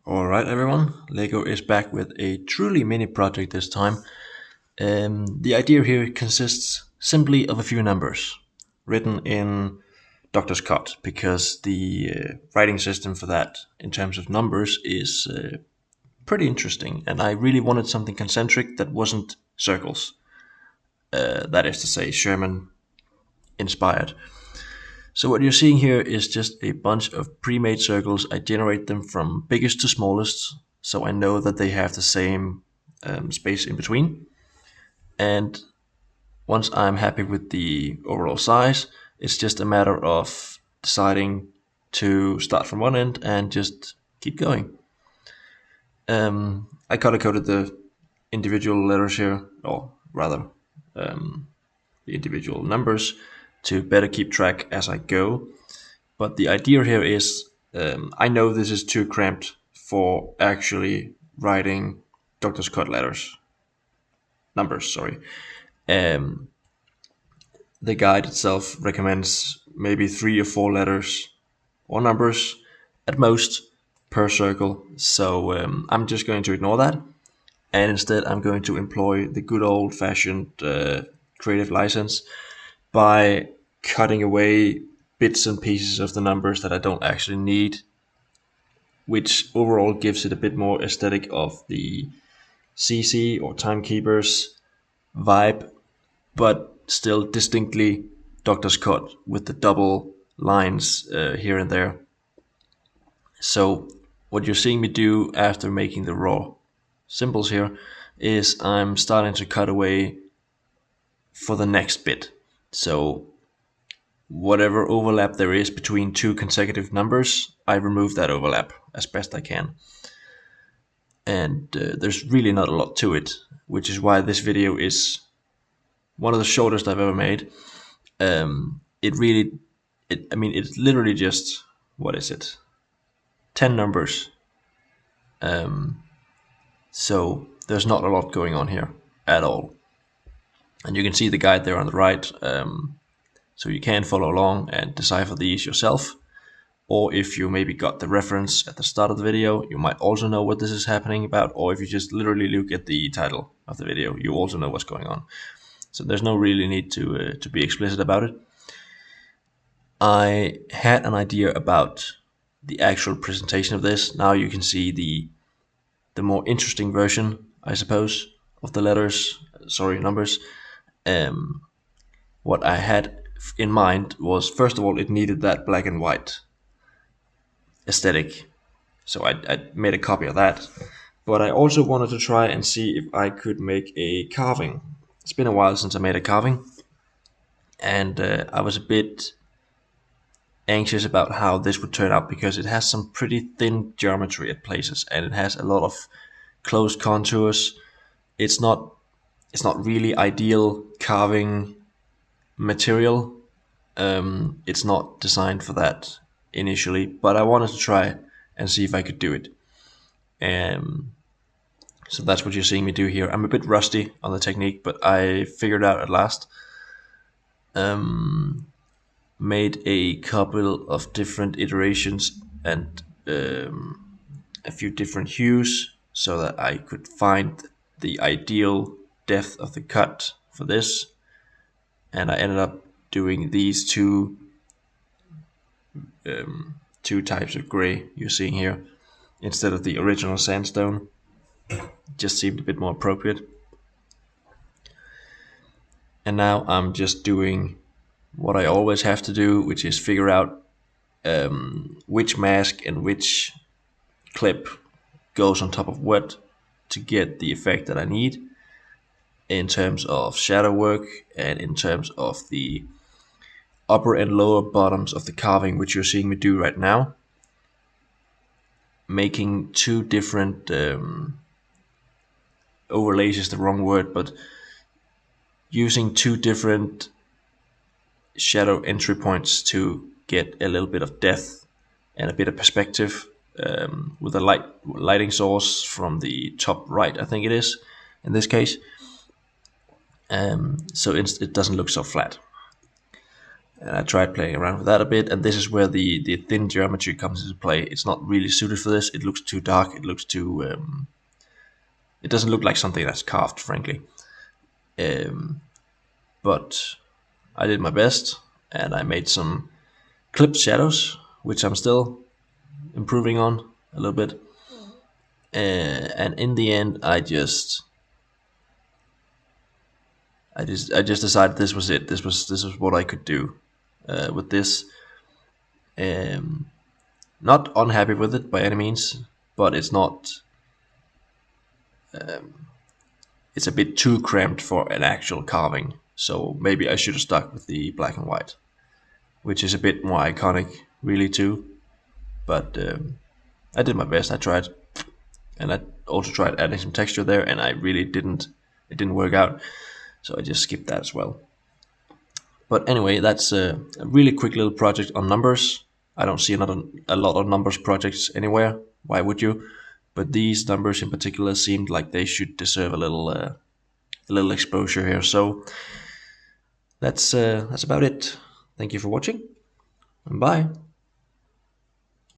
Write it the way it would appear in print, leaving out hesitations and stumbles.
Alright everyone, Lego is back with a truly mini project this time. The idea here consists simply of a few numbers written in Doctor's Cut because the writing system for that in terms of numbers is pretty interesting, and I really wanted something concentric that wasn't circles. That is to say, Sherman inspired. So what you're seeing here is just a bunch of pre-made circles. I generate them from biggest to smallest, so I know that they have the same space in between. And once I'm happy with the overall size, it's just a matter of deciding to start from one end and just keep going. I color coded the individual letters here, or rather, the individual numbers to better keep track as I go. But the idea here is I know this is too cramped for actually writing Doctor's Cut numbers, sorry. Um, the guide itself recommends maybe 3 or 4 letters or numbers at most per circle. So I'm just going to ignore that. And instead, I'm going to employ the good old fashioned creative license by cutting away bits and pieces of the numbers that I don't actually need, which overall gives it a bit more aesthetic of the CC or Timekeepers vibe, but still distinctly Doctor's Cut with the double lines here and there. So what you're seeing me do after making the raw symbols here is I'm starting to cut away for the next bit. So whatever overlap there is between two consecutive numbers, I remove that overlap as best I can. And there's really not a lot to it, which is why this video is one of the shortest I've ever made. It's literally just, what is it? 10 numbers. So there's not a lot going on here at all. And you can see the guide there on the right. So you can follow along and decipher these yourself. Or if you maybe got the reference at the start of the video, you might also know what this is happening about. Or if you just literally look at the title of the video, you also know what's going on. So there's no really need to be explicit about it. I had an idea about the actual presentation of this. Now you can see the more interesting version, I suppose, of the numbers. What I had in mind was, first of all, it needed that black and white aesthetic. So I made a copy of that. But I also wanted to try and see if I could make a carving. It's been a while since I made a carving, and I was a bit anxious about how this would turn out because it has some pretty thin geometry at places, and it has a lot of closed contours. It's not really ideal carving material. It's not designed for that initially, but I wanted to try and see if I could do it. So that's what you're seeing me do here. I'm a bit rusty on the technique, but I figured out at last. Made a couple of different iterations and a few different hues so that I could find the ideal depth of the cut for this. And I ended up doing these two types of gray you're seeing here instead of the original sandstone. Just seemed a bit more appropriate. And now I'm just doing what I always have to do, which is figure out which mask and which clip goes on top of what to get the effect that I need in terms of shadow work and in terms of the upper and lower bottoms of the carving, which you're seeing me do right now. Making two different overlays is the wrong word, but using two different shadow entry points to get a little bit of depth and a bit of perspective with a lighting source from the top right, I think it is in this case, so it doesn't look so flat. And I tried playing around with that a bit, and this is where the thin geometry comes into play. It's not really suited for this. It looks too dark. It looks too. It doesn't look like something that's carved, frankly. But I did my best, and I made some clipped shadows, which I'm still improving on a little bit. And in the end, I just decided this was it. This was what I could do with this. Um, Not unhappy with it by any means, but it's not. It's a bit too cramped for an actual carving. So maybe I should have stuck with the black and white, which is a bit more iconic, really too. But I did my best. I tried, and I also tried adding some texture there, and I really didn't. It didn't work out, so I just skipped that as well. But anyway, that's a really quick little project on numbers. I don't see a lot of numbers projects anywhere. Why would you? But these numbers in particular seemed like they should deserve a little exposure here. So that's about it. Thank you for watching, and bye.